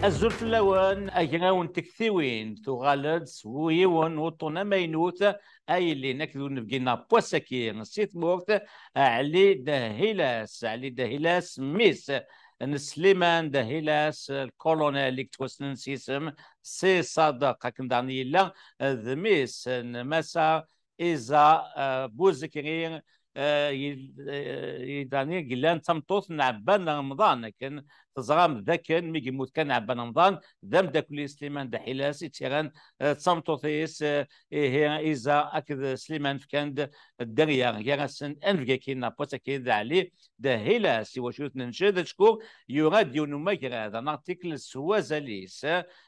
الزلف اللون أجراون تكثيوين تغالد سويون وطنا مينوت أي اللي نكذو نبقينا بوسكين سيت موقت علي دهيلاس ميس نسليمان دهيلاس الكولونيل اللي توسن سيسم سي صادق كنداني لا ذميس مسا إذا بوزكرين يداني قلان تمطوط نعبان رمضان لكن تزغام ذاكن ميجي موت كان عبان رمضان ذم داكولي سليمان دا حلاس يتيران تمطوطيس هي إذا أكد سليمان فكان الدريا يرسن أنفقا كينا بوتا كيدا عليه دا هلاس وشوت ننشد شكو يراد يونماكر هذا نارتيكل سوازاليس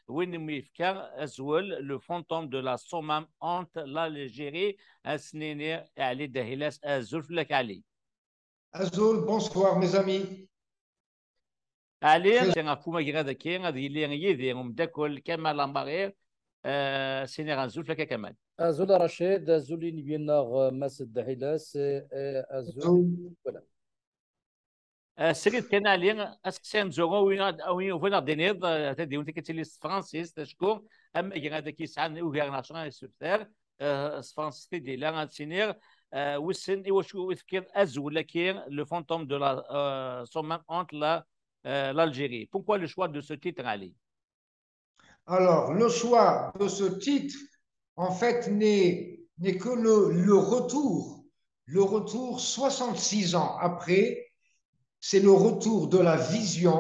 وين ميفكار أزول لو فونتوم دو لا صومام أنت l'Algérie أسنيني علي دا هلاس أزول لك علي Azul, bonsoir mes amis. علي أنا فما جرا كين هذه اللي يدي مدكل كمال أمبارير سينير أزول لك كمال أزول رشيد أزول نبينا مسد دا هلاس أزول ولا سريت كان علي أسكسين زورو وين فينا دينيض تدي وانت كتلي فرانسيس تشكو أما جرا كي سعان وغير ناشونال سوفتير فرانسيس دي لا سينير وسن وشو يفكر أزول لكين لو فونتوم دو لا صومام أنت لا l'Algérie. Pourquoi le choix de ce titre, Ali? Alors, le choix de ce titre, en fait, n'est que le retour 66 ans après, c'est le retour de la vision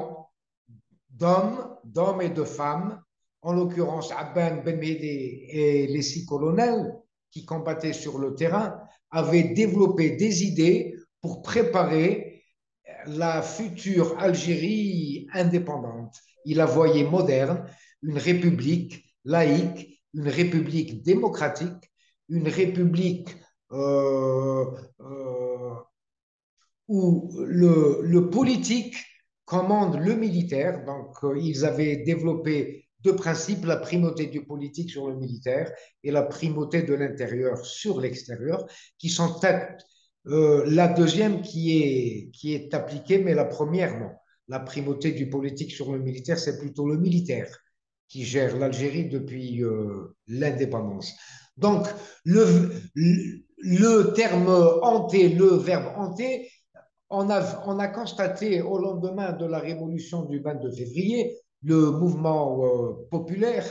d'hommes et de femmes, en l'occurrence Abban Ben Mehdi et les 6 colonels qui combattaient sur le terrain, avaient développé des idées pour préparer la future Algérie indépendante. Il la voyait moderne, une république laïque, une république démocratique, une république où le politique commande le militaire. Donc, ils avaient développé 2 principes, la primauté du politique sur le militaire et la primauté de l'intérieur sur l'extérieur, qui sont la deuxième qui est appliquée, mais la première, non. La primauté du politique sur le militaire, c'est plutôt le militaire qui gère l'Algérie depuis l'indépendance. Donc, le terme hanter, le verbe hanter, on a constaté au lendemain de la révolution du 22 février, le mouvement populaire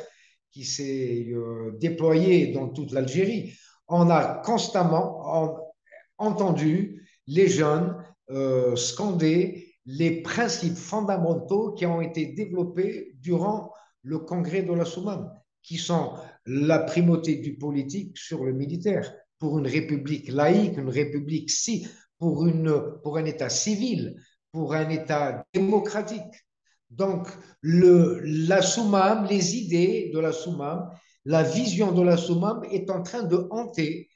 qui s'est déployé dans toute l'Algérie. On a constamment entendu les jeunes scander les principes fondamentaux qui ont été développés durant le congrès de la Soumam, qui sont la primauté du politique sur le militaire, pour une république laïque, une république pour un État civil, pour un État démocratique. Donc, la Soumam, les idées de la Soumam, la vision de la Soumam est en train de hanter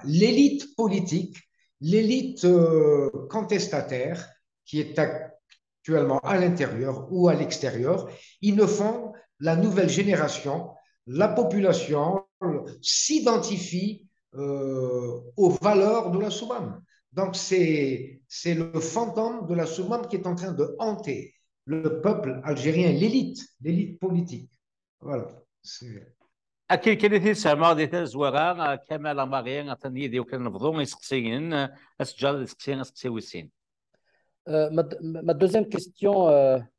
l'élite politique, l'élite contestataire qui est actuellement à l'intérieur ou à l'extérieur. Ils ne font la nouvelle génération, la population s'identifie aux valeurs de la Soumam. Donc, c'est le fantôme de la Soumam qui est en train de hanter le peuple algérien, l'élite politique. Voilà. أكيد كده سامع ديتا زوارا كمال أمارين أتني ديو كان نفضون يسقسين أسجال يسقسين ويسين. Ma deuxième question,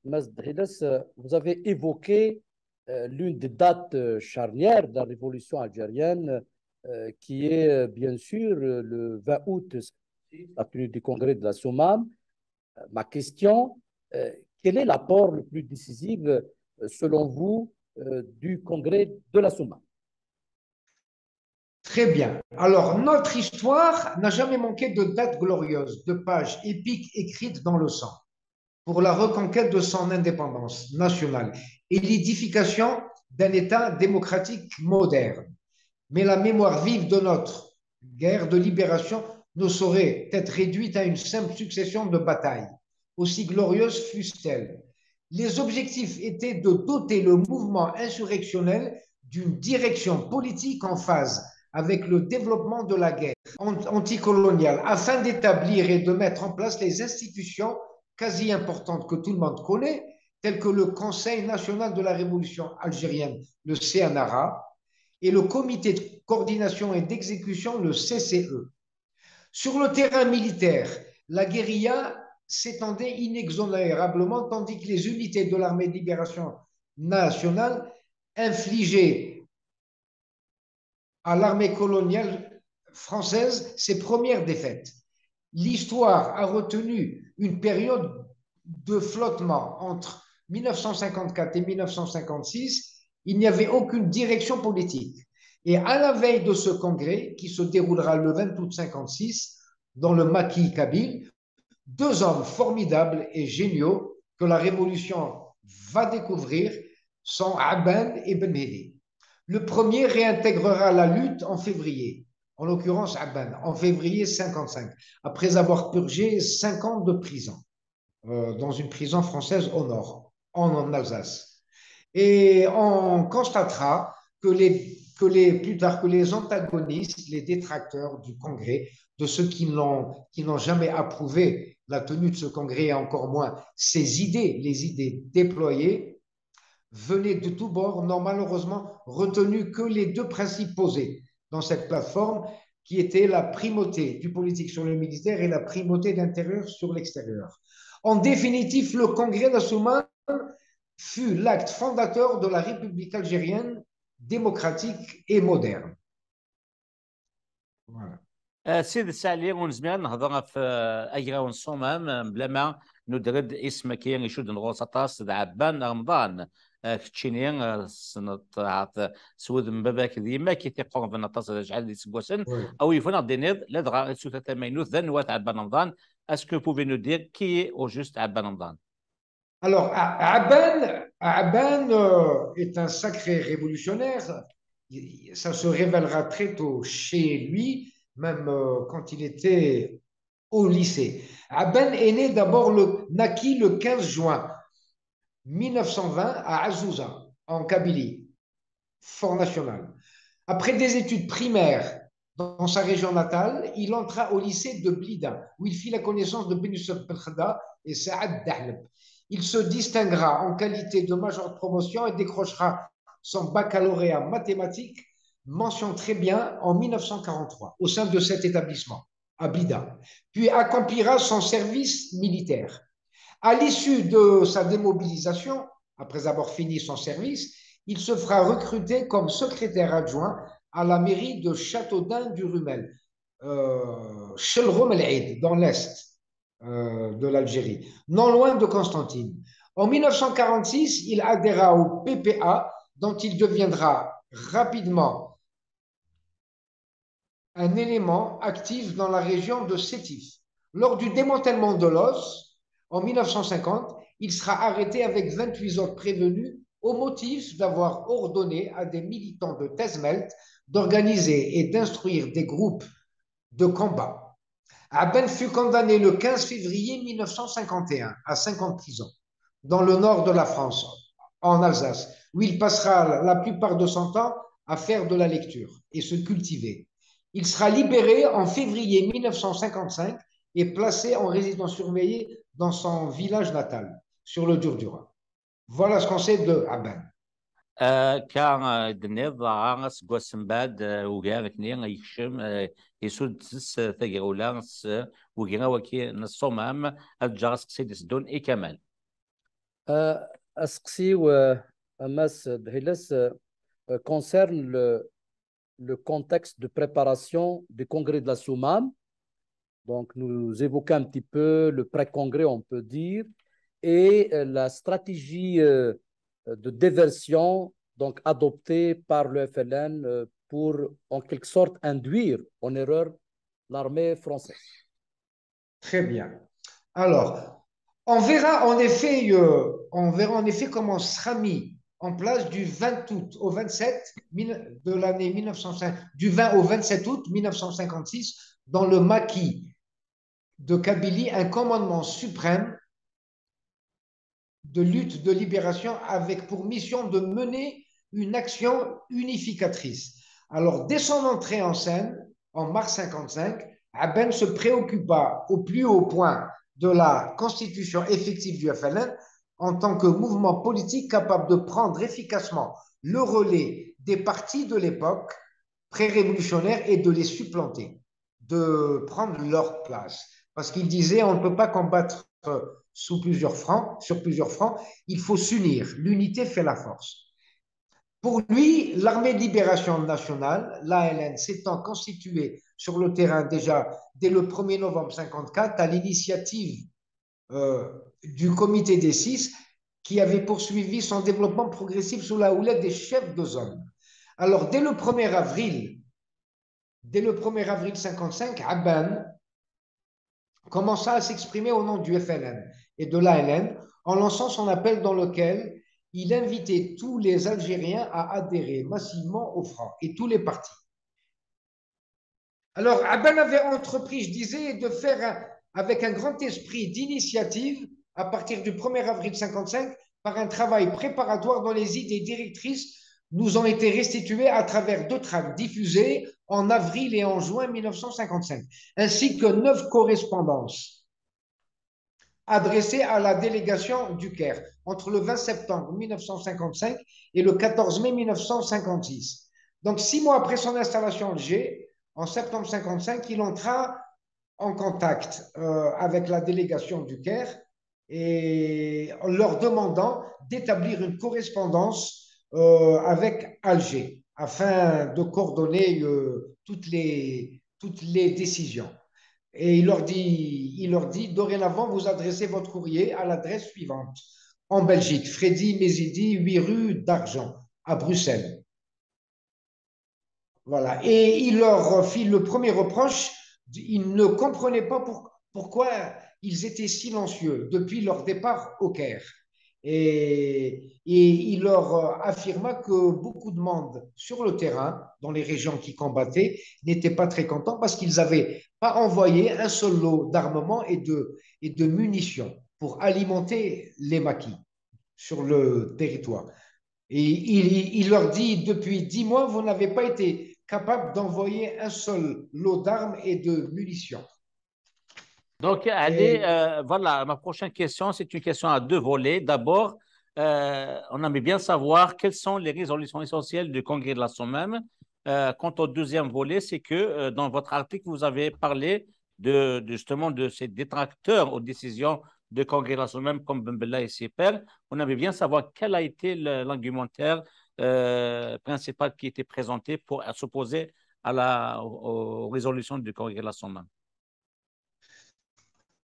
Mazd Hidas, vous avez évoqué l'une des dates charnières de la révolution algérienne, qui est bien sûr le 20 août, la tenue du congrès de la Soumam. Ma question, quel est l'apport le plus décisif, selon vous, du congrès de la Soumam? Très bien. Alors, notre histoire n'a jamais manqué de dates glorieuses, de pages épiques écrites dans le sang pour la reconquête de son indépendance nationale et l'édification d'un État démocratique moderne. Mais la mémoire vive de notre guerre de libération ne saurait être réduite à une simple succession de batailles, aussi glorieuses fussent-elles. Les objectifs étaient de doter le mouvement insurrectionnel d'une direction politique en phase avec le développement de la guerre anticoloniale, afin d'établir et de mettre en place les institutions quasi importantes que tout le monde connaît, tels que le Conseil national de la révolution algérienne, le CNRA, et le Comité de coordination et d'exécution, le CCE. Sur le terrain militaire, la guérilla s'étendait inexorablement, tandis que les unités de l'armée de libération nationale infligeaient à l'armée coloniale française ses premières défaites. L'histoire a retenu une période de flottement entre 1954 et 1956. Il n'y avait aucune direction politique. Et à la veille de ce congrès, qui se déroulera le 20 août 1956, dans le maquis kabyle, deux hommes formidables et géniaux que la Révolution va découvrir sont Abban et Ben Mehdi. Le premier réintégrera la lutte en février, en l'occurrence Abban, en février 1955, après avoir purgé 5 ans de prison dans une prison française au nord, en Alsace. Et on constatera plus tard que les antagonistes, les détracteurs du congrès, de ceux qui n'ont jamais approuvé la tenue de ce congrès et encore moins ses idées, les idées déployées, venaient de tous bords, n'ont malheureusement retenu que les deux principes posés dans cette plateforme, qui étaient la primauté du politique sur le militaire et la primauté d'intérieur sur l'extérieur. En définitive, le congrès d'Assouman fut l'acte fondateur de la République algérienne démocratique et moderne. Voilà. سيد السالي ونزمير نهضر في أجراء الصمام بلا ما ندرد اسم كي يشد نغوصة سيد عبان رمضان كتشيني سنة سود من باباك ديما كي تيقوم بنطاس جعل دي سكوسن أو يفنا دينيض لدغا سوتا تمينوث ذن وات عبان رمضان اسكو بوفي نو دير كي او جوست عبان رمضان. Alors, Abban est un sacré révolutionnaire. Ça se révélera très tôt chez lui, même quand il était au lycée. Abban est né naquit le 15 juin 1920 à Azouza, en Kabylie, Fort National. Après des études primaires dans sa région natale, il entra au lycée de Blida, où il fit la connaissance de Ben Youssef Belkhada et Saad Dahleb. Il se distinguera en qualité de major de promotion et décrochera son baccalauréat mathématique, mention très bien, en 1943, au sein de cet établissement, à Blida, puis accomplira son service militaire. À l'issue de sa démobilisation, après avoir fini son service, il se fera recruter comme secrétaire adjoint à la mairie de Châteaudun du Rumel, Chelrom El-Aïd, dans l'est de l'Algérie, non loin de Constantine. En 1946, il adhéra au PPA, dont il deviendra rapidement un élément actif dans la région de Sétif. Lors du démantèlement de l'os, en 1950, il sera arrêté avec 28 autres prévenus au motif d'avoir ordonné à des militants de Tezmelt d'organiser et d'instruire des groupes de combat. Abban fut condamné le 15 février 1951 à 5 ans de prison dans le nord de la France, en Alsace, où il passera la plupart de son temps à faire de la lecture et se cultiver. Il sera libéré en février 1955 et placé en résidence surveillée dans son village natal, sur le Durdura. Voilà ce qu'on sait de Abban. كان دنيض غاس قوسم بعد وقالتني يكشم يسود ثقيولا وقنا وكي نصومام الجاس سيد سدون اي كمال اسقسي وماس دهيلس concerne le contexte de préparation du congrès de la Soumam. Donc nous évoquons un petit peu le pré-congrès, on peut dire, et la stratégie de déversion donc adoptée par le FLN pour en quelque sorte induire en erreur l'armée française. Très bien. Alors, on verra en effet comment sera mis en place du 20 août au 27 de l'année 1905, du 20 au 27 août 1956 dans le maquis de Kabylie un commandement suprême de lutte de libération avec pour mission de mener une action unificatrice. Alors, dès son entrée en scène, en mars 1955, Abban se préoccupa au plus haut point de la constitution effective du FLN en tant que mouvement politique capable de prendre efficacement le relais des partis de l'époque pré-révolutionnaire et de les supplanter, de prendre leur place. Parce qu'il disait, on ne peut pas combattre sur plusieurs fronts, il faut s'unir. L'unité fait la force. Pour lui, l'armée de libération nationale, l'ALN, s'étant constituée sur le terrain déjà dès le 1er novembre 1954 à l'initiative du comité des six qui avait poursuivi son développement progressif sous la houlette des chefs de zone. Alors, dès le 1er avril 1955, Abban commença à s'exprimer au nom du FLN et de l'ALN en lançant son appel dans lequel il invitait tous les Algériens à adhérer massivement au Front et tous les partis. Alors, Abban avait entrepris, je disais, de faire avec un grand esprit d'initiative à partir du 1er avril 1955 par un travail préparatoire dont les idées directrices nous ont été restituées à travers 2 tracts diffusés en avril et en juin 1955, ainsi que 9 correspondances adressées à la délégation du Caire entre le 20 septembre 1955 et le 14 mai 1956. Donc, 6 mois après son installation à Alger, en septembre 1955, il entra en contact avec la délégation du Caire et en leur demandant d'établir une correspondance avec Alger afin de coordonner toutes les décisions. Et il leur dit, dorénavant, vous adressez votre courrier à l'adresse suivante. En Belgique, Freddy Mézidi, 8 rue d'Argent, à Bruxelles. Voilà. Et il leur fit le premier reproche. Ils ne comprenaient pas pourquoi ils étaient silencieux depuis leur départ au Caire. Et il leur affirma que beaucoup de monde sur le terrain, dans les régions qui combattaient, n'étaient pas très contents parce qu'ils n'avaient pas envoyé un seul lot d'armement et de munitions pour alimenter les maquis sur le territoire. Et il leur dit, depuis 10 mois, vous n'avez pas été capable d'envoyer un seul lot d'armes et de munitions. Donc, allez, voilà, ma prochaine question, c'est une question à 2 volets. D'abord, on aimerait bien savoir quelles sont les résolutions essentielles du Congrès de la SOMEM. Quant au deuxième volet, c'est que dans votre article, vous avez parlé justement de ces détracteurs aux décisions du Congrès de la SOMEM comme Bembella et ses pairs. On aimerait bien savoir quel a été l'argumentaire principal qui était présenté pour s'opposer aux résolutions du Congrès de la SOMEM.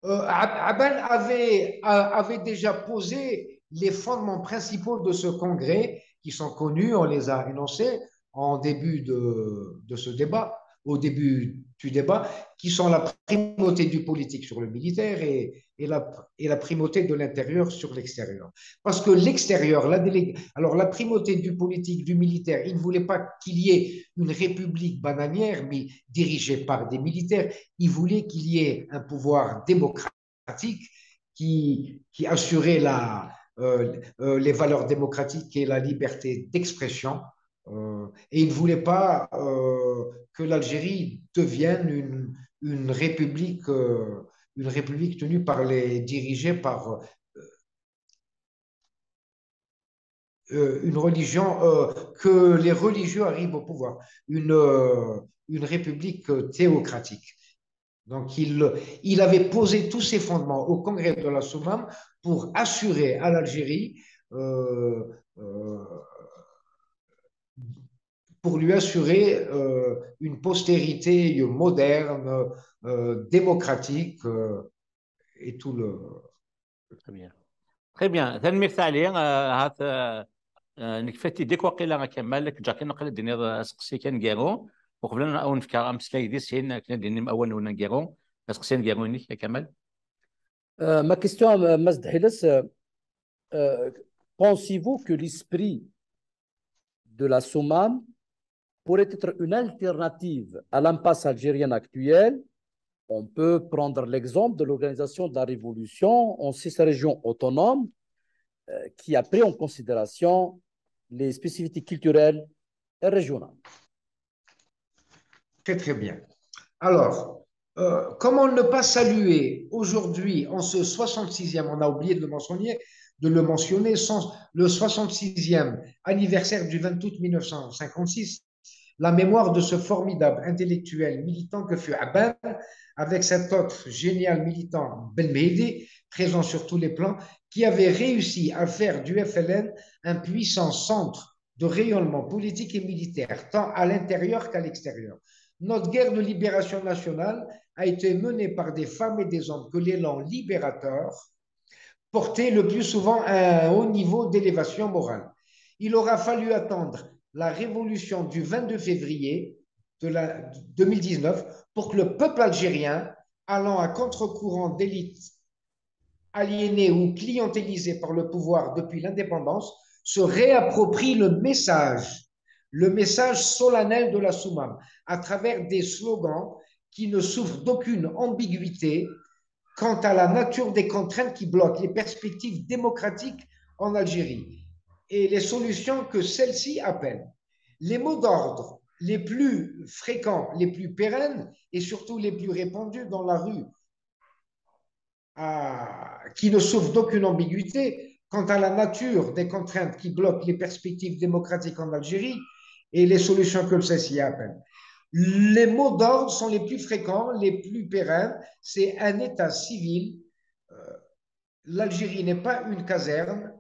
Abban avait déjà posé les fondements principaux de ce congrès qui sont connus, on les a énoncés en début de ce débat, au début du débat, qui sont la primauté du politique sur le militaire et la primauté de l'intérieur sur l'extérieur. Parce que l'extérieur, alors la primauté du politique, du militaire, il ne voulait pas qu'il y ait une république bananière, mais dirigée par des militaires. Il voulait qu'il y ait un pouvoir démocratique qui assurait les valeurs démocratiques et la liberté d'expression. Et il ne voulait pas que l'Algérie devienne une république tenue dirigée par une religion, que les religieux arrivent au pouvoir, une république théocratique. Donc, il avait posé tous ses fondements au congrès de la SOMAM pour assurer à l'Algérie, pour lui assurer une postérité moderne, démocratique et tout le. Très bien. Très bien. ثاني مثالي هذا نكفتي ديك وقيلا كمال لك جاكي نقل ديني سقسي كان جيرو وقبل أن نفكر أمس لا يدي سين كنا ديني مأول ونا جيرو سقسي جيرو نيك يا كمال. Ma question à Mazd Hiles, pensez-vous que l'esprit de la SOMAM pourrait être une alternative à l'impasse algérienne actuelle? On peut prendre l'exemple de l'organisation de la révolution en 6 régions autonomes qui a pris en considération les spécificités culturelles et régionales. Très, très bien. Alors, Comment ne pas saluer aujourd'hui, en ce 66e, on a oublié de le mentionner, le 66e anniversaire du 20 août 1956, la mémoire de ce formidable intellectuel militant que fut Abban, avec cet autre génial militant Ben Mehdi, présent sur tous les plans, qui avait réussi à faire du FLN un puissant centre de rayonnement politique et militaire, tant à l'intérieur qu'à l'extérieur. Notre guerre de libération nationale a été menée par des femmes et des hommes que l'élan libérateur portait le plus souvent à un haut niveau d'élévation morale. Il aura fallu attendre la révolution du 22 février de 2019 pour que le peuple algérien, allant à contre-courant d'élites aliénées ou clientélisées par le pouvoir depuis l'indépendance, se réapproprie le message solennel de la Soumam, à travers des slogans qui ne souffrent d'aucune ambiguïté quant à la nature des contraintes qui bloquent les perspectives démocratiques en Algérie et les solutions que celle-ci appelle. Les mots d'ordre les plus fréquents, les plus pérennes et surtout les plus répandus dans la rue, qui ne souffrent d'aucune ambiguïté quant à la nature des contraintes qui bloquent les perspectives démocratiques en Algérie et les solutions que celle-ci appelle. Les mots d'ordre sont les plus fréquents, les plus pérennes. C'est un État civil. L'Algérie n'est pas une caserne.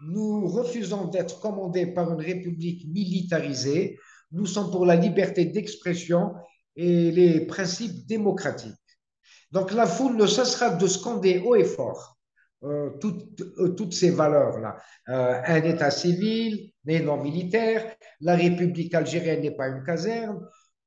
Nous refusons d'être commandés par une république militarisée. Nous sommes pour la liberté d'expression et les principes démocratiques. Donc la foule ne cessera de scander haut et fort toutes ces valeurs-là. Un État civil, mais non militaire. La République algérienne n'est pas une caserne.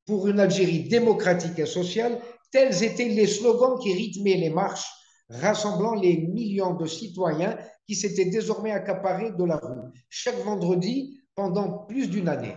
Pour une Algérie démocratique et sociale, tels étaient les slogans qui rythmaient les marches, rassemblant les millions de citoyens qui s'étaient désormais accaparés de la rue chaque vendredi pendant plus d'une année.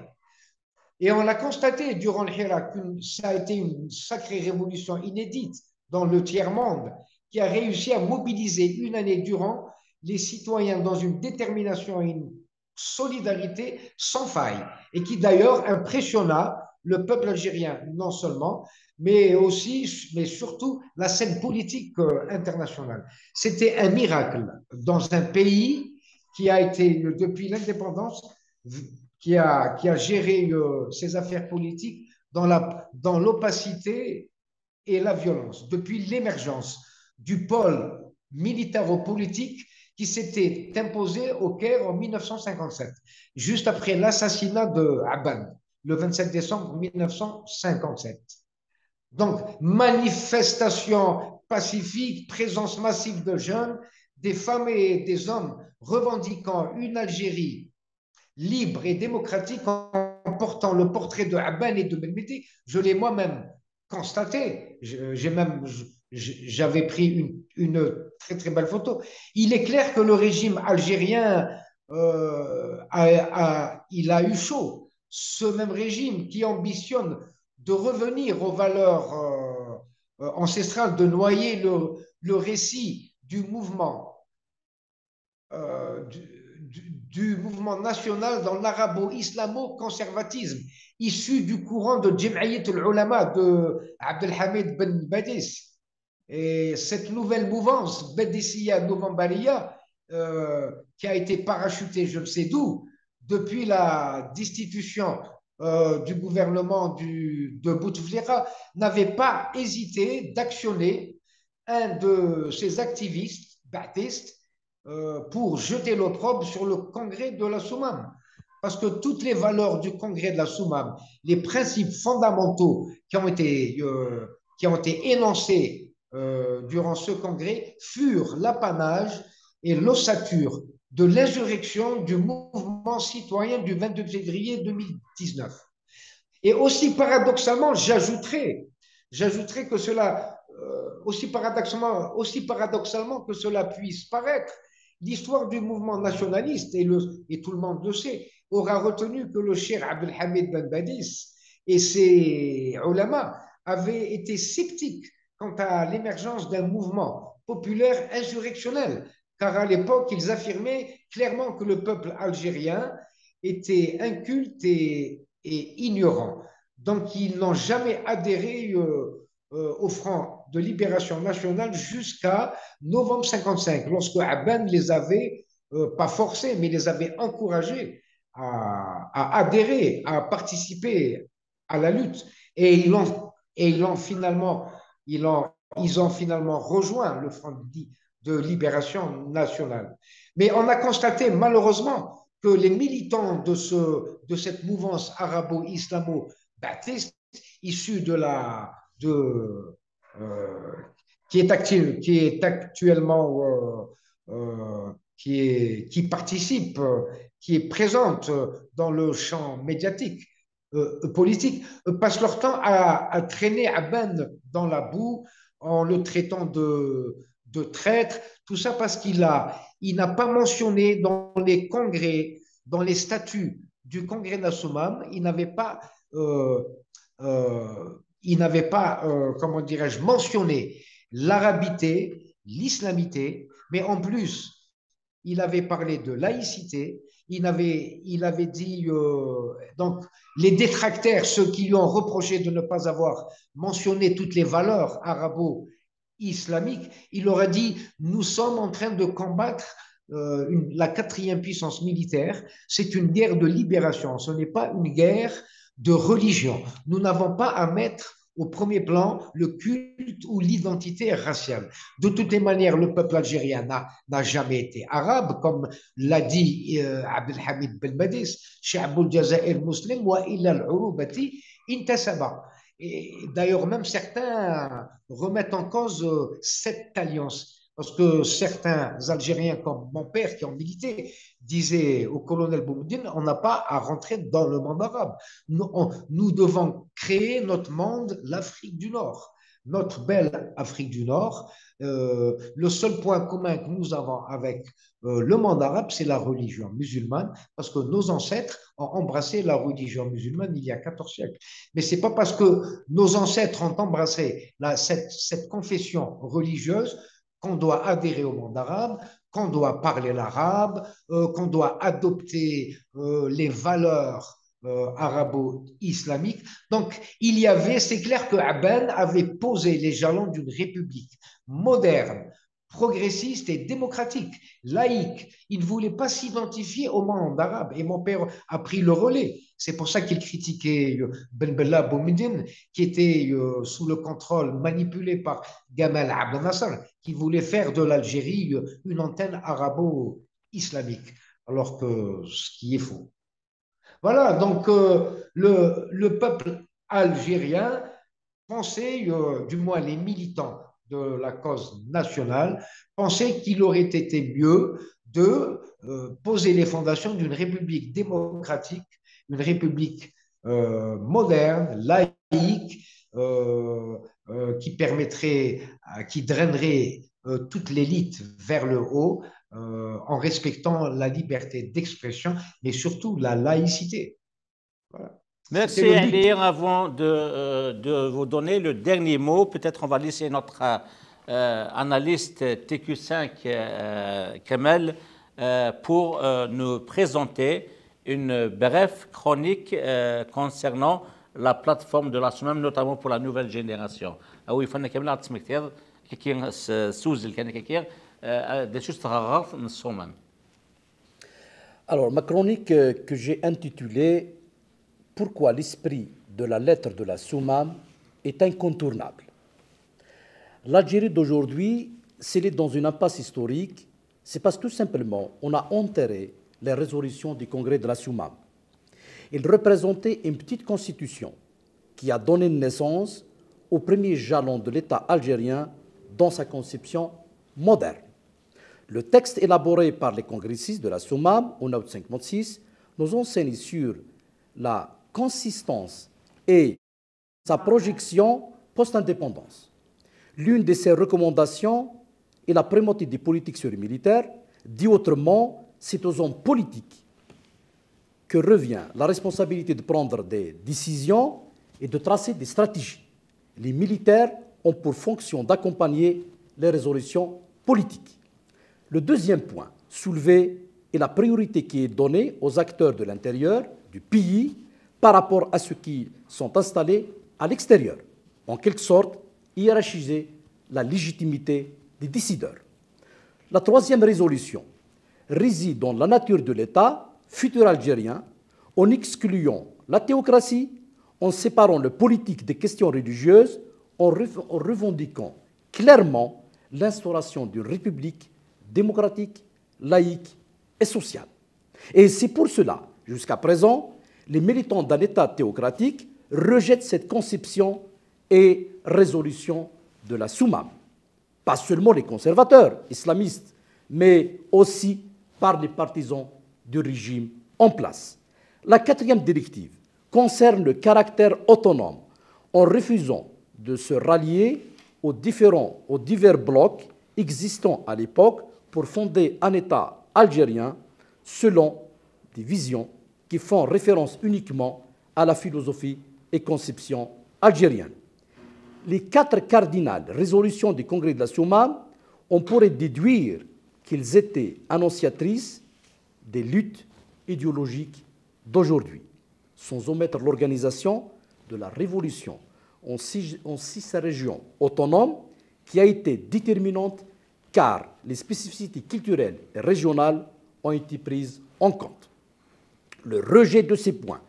Et on l'a constaté durant le Hirak, ça a été une sacrée révolution inédite dans le tiers-monde qui a réussi à mobiliser une année durant les citoyens dans une détermination et une solidarité sans faille et qui d'ailleurs impressionna le peuple algérien non seulement, mais aussi, mais surtout la scène politique internationale. C'était un miracle dans un pays qui a été, depuis l'indépendance, qui a géré ses affaires politiques dans l'opacité et la violence. Depuis l'émergence du pôle militaro-politique qui s'était imposé au Caire en 1957, juste après l'assassinat de Abban, le 27 décembre 1957. Donc, manifestation pacifique, présence massive de jeunes, des femmes et des hommes revendiquant une Algérie libre et démocratique en portant le portrait de Abban et de Ben Mehdi. Je l'ai moi-même constaté. J'avais pris une très très belle photo. Il est clair que le régime algérien il a eu chaud. Ce même régime qui ambitionne de revenir aux valeurs ancestrales, de noyer le récit du mouvement du mouvement national dans l'arabo-islamo-conservatisme, issu du courant de Jem'iyat al-Ulama de Abdelhamid Ben Badis. Et cette nouvelle mouvance, Badissia Novembaria, qui a été parachutée je ne sais d'où, depuis la destitution du gouvernement de Bouteflika, n'avait pas hésité d'actionner un de ses activistes baptistes pour jeter l'opprobre sur le congrès de la Soumam. Parce que toutes les valeurs du congrès de la Soumam, les principes fondamentaux qui ont été énoncés durant ce congrès furent l'apanage et l'ossature de l'insurrection du mouvement citoyen du 22 février 2019. Et aussi paradoxalement, j'ajouterais que cela, aussi paradoxalement que cela puisse paraître, l'histoire du mouvement nationaliste, et tout le monde le sait, aura retenu que le cheikh Abdelhamid Ben Badis et ses ulama avaient été sceptiques quant à l'émergence d'un mouvement populaire insurrectionnel, car à l'époque, ils affirmaient clairement que le peuple algérien était inculte et ignorant. Donc, ils n'ont jamais adhéré au Front de libération nationale jusqu'à novembre 55, lorsque Aban les avait, pas forcés, mais les avait encouragés à adhérer, à participer à la lutte. Et ils ont finalement, ils ont finalement rejoint le Front de libération nationale. Mais on a constaté malheureusement que les militants de cette mouvance arabo-islamo-baptiste, issue euh, qui est actuellement, qui participe, qui est présente dans le champ médiatique, politique, passent leur temps à traîner Aban dans la boue en le traitant de traître, tout ça parce il n'a pas mentionné dans les congrès, dans les statuts du congrès Nassumam, euh, il n'avait pas comment dirais-je, mentionné l'arabité, l'islamité, mais en plus, il avait parlé de laïcité, il avait dit, donc les détracteurs, ceux qui lui ont reproché de ne pas avoir mentionné toutes les valeurs arabo-islamiques, il aurait dit, nous sommes en train de combattre la quatrième puissance militaire, c'est une guerre de libération, ce n'est pas une guerre de religion. Nous n'avons pas à mettre au premier plan le culte ou l'identité raciale. De toutes les manières, le peuple algérien n'a jamais été arabe, comme l'a dit Abdelhamid Belmadis, Sha'bul Jazair Muslim wa illa al-urubati intasaba. Et d'ailleurs, même certains remettent en cause cette alliance. Parce que certains Algériens, comme mon père qui ont milité, disaient au colonel Boumediene, on n'a pas à rentrer dans le monde arabe. Nous devons créer notre monde, l'Afrique du Nord, notre belle Afrique du Nord. Le seul point commun que nous avons avec le monde arabe, c'est la religion musulmane, parce que nos ancêtres ont embrassé la religion musulmane il y a 14 siècles. Mais ce n'est pas parce que nos ancêtres ont embrassé cette confession religieuse qu'on doit adhérer au monde arabe, qu'on doit parler l'arabe, qu'on doit adopter les valeurs arabo-islamiques. Donc, c'est clair que Aban avait posé les jalons d'une république moderne, progressiste et démocratique, laïque. Il ne voulait pas s'identifier au monde arabe. Et mon père a pris le relais. C'est pour ça qu'il critiquait Ben Bella Boumediene, qui était sous le contrôle manipulé par Gamal Abdel Nasser, qui voulait faire de l'Algérie une antenne arabo-islamique, alors que ce qui est faux. Voilà, donc le peuple algérien pensait, du moins les militants de la cause nationale, pensaient qu'il aurait été mieux de poser les fondations d'une république démocratique, une république moderne, laïque, qui permettrait, qui drainerait toute l'élite vers le haut, en respectant la liberté d'expression, mais surtout la laïcité. Voilà. Merci Ali. Avant de vous donner le dernier mot, peut-être on va laisser notre analyste TQ5 Kamel pour nous présenter une brève chronique concernant la plateforme de la SUMAM, notamment pour la nouvelle génération. Alors ma chronique que j'ai intitulée « Pourquoi l'esprit de la lettre de la SUMAM est incontournable ». L'Algérie d'aujourd'hui, s'il est dans une impasse historique, c'est parce que tout simplement, on a enterré les résolutions du congrès de la SUMAM. Il représentait une petite constitution qui a donné naissance au premier jalon de l'État algérien dans sa conception moderne. Le texte élaboré par les congressistes de la SUMAM au Note 56 nous enseigne sur la consistance et sa projection post-indépendance. L'une de ces recommandations est la primauté des politiques sur les militaires. Dit autrement, c'est aux hommes politiques que revient la responsabilité de prendre des décisions et de tracer des stratégies. Les militaires ont pour fonction d'accompagner les résolutions politiques. Le deuxième point soulevé est la priorité qui est donnée aux acteurs de l'intérieur du pays par rapport à ceux qui sont installés à l'extérieur. En quelque sorte, hiérarchiser la légitimité des décideurs. La troisième résolution réside dans la nature de l'État futur algérien en excluant la théocratie, en séparant le politique des questions religieuses, en revendiquant clairement l'instauration d'une république démocratique, laïque et sociale. Et c'est pour cela, jusqu'à présent, les militants d'un État théocratique rejettent cette conception et résolution de la Soumam. Pas seulement les conservateurs islamistes, mais aussi par les partisans du régime en place. La quatrième directive concerne le caractère autonome en refusant de se rallier aux divers blocs existants à l'époque pour fonder un État algérien selon des visions qui font référence uniquement à la philosophie et conception algérienne. Les 4 cardinales résolutions du Congrès de la Soumam, on pourrait déduire qu'ils étaient annonciatrices des luttes idéologiques d'aujourd'hui, sans omettre l'organisation de la révolution en 6 régions autonomes qui a été déterminante car les spécificités culturelles et régionales ont été prises en compte. Le rejet de ces points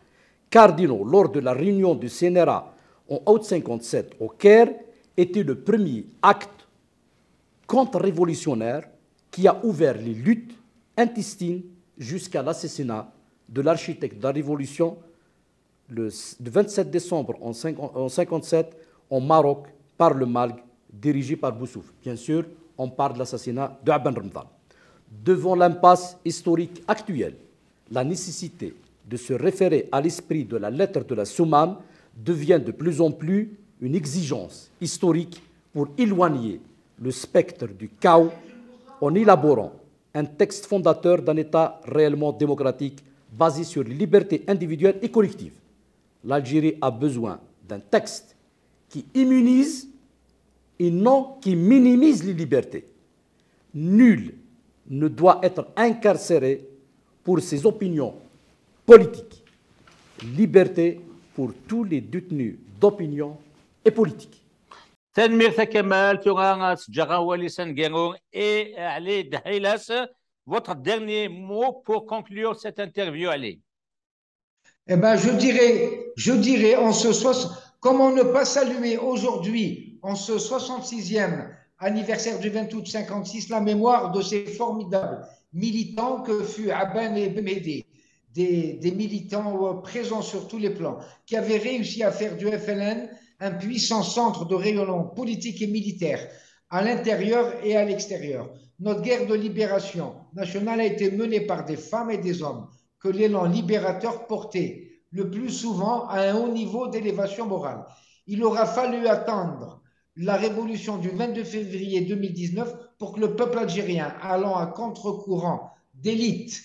cardinaux lors de la réunion du CNRA en août 1957 au Caire était le premier acte contre-révolutionnaire qui a ouvert les luttes intestines jusqu'à l'assassinat de l'architecte de la Révolution le 27 décembre en 1957 au Maroc par le MALG dirigé par Boussouf. Bien sûr, on parle de l'assassinat de Aben Ramadan. Devant l'impasse historique actuelle, la nécessité de se référer à l'esprit de la lettre de la Soumam devient de plus en plus une exigence historique pour éloigner le spectre du chaos en élaborant un texte fondateur d'un État réellement démocratique basé sur les libertés individuelles et collectives. L'Algérie a besoin d'un texte qui immunise et non qui minimise les libertés. Nul ne doit être incarcéré pour ses opinions politiques. Liberté pour tous les détenus d'opinion et politique. Tanmir Kamal, et Ali Dahilas, votre dernier mot pour conclure cette interview, Ali. Eh ben, je dirais, comment ne pas saluer aujourd'hui, en ce 66e anniversaire du 20 août 56, la mémoire de ces formidables militants que fut Aben et Bemedi, des militants présents sur tous les plans, qui avaient réussi à faire du FLN un puissant centre de rayonnement politique et militaire à l'intérieur et à l'extérieur. Notre guerre de libération nationale a été menée par des femmes et des hommes que l'élan libérateur portait, le plus souvent à un haut niveau d'élévation morale. Il aura fallu attendre la révolution du 22 février 2019 pour que le peuple algérien, allant à contre-courant d'élites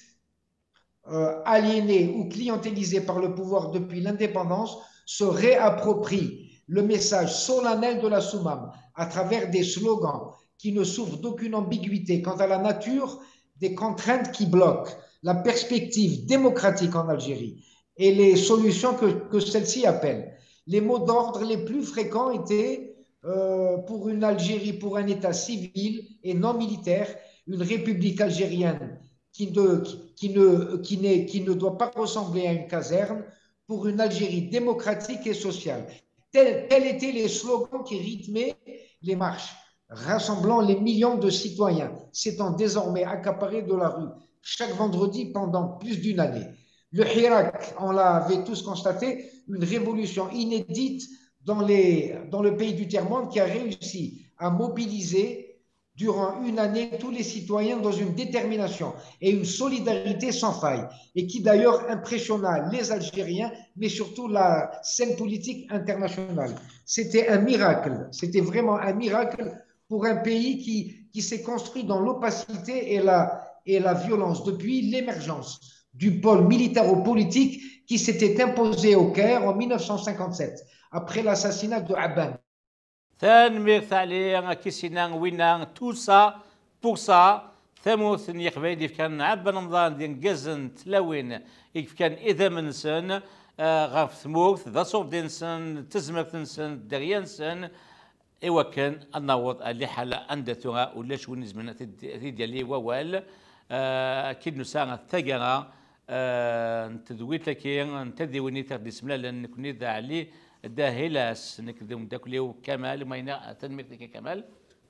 aliénées ou clientélisées par le pouvoir depuis l'indépendance, se réapproprie le message solennel de la Soumam à travers des slogans qui ne souffrent d'aucune ambiguïté quant à la nature des contraintes qui bloquent la perspective démocratique en Algérie et les solutions que celle-ci appelle. Les mots d'ordre les plus fréquents étaient pour une Algérie, pour un État civil et non militaire, une république algérienne qui ne doit pas ressembler à une caserne, pour une Algérie démocratique et sociale. Tels étaient les slogans qui rythmaient les marches, rassemblant les millions de citoyens s'étant désormais accaparés de la rue chaque vendredi pendant plus d'une année. Le Hirak, on l'avait tous constaté, une révolution inédite dans le pays du tiers-monde qui a réussi à mobiliser durant une année tous les citoyens dans une détermination et une solidarité sans faille, et qui d'ailleurs impressionna les Algériens, mais surtout la scène politique internationale. C'était un miracle, c'était vraiment un miracle pour un pays qui s'est construit dans l'opacité et la violence depuis l'émergence du pôle militaro-politique qui s'était imposé au Caire en 1957, après l'assassinat de Aban. Tanmir Thalé, Kissina, Winang, tout ça, pour ça, ثموث يقبل كان عبا نمضان دين جزن تلاوين كان إذا منسن غاف ثموث ذا صوب دينسن تزمك تنسن دريانسن ايوا كان النوض اللي حاله اندثها ولا شو نزمنا ديالي ووال اكيد نساغ الثقره نتدويت كي نتدويني تغدي سملا لان كوني ذا علي داهلاس نكذب داكليو كمال ما ينا تنميتك كمال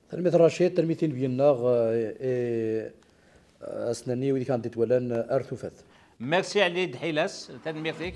تلميذ رشيد تلميذين بيناغ اسناني ودي كانت تولان ارثوفات ميرسي علي دحيلاس تنميتك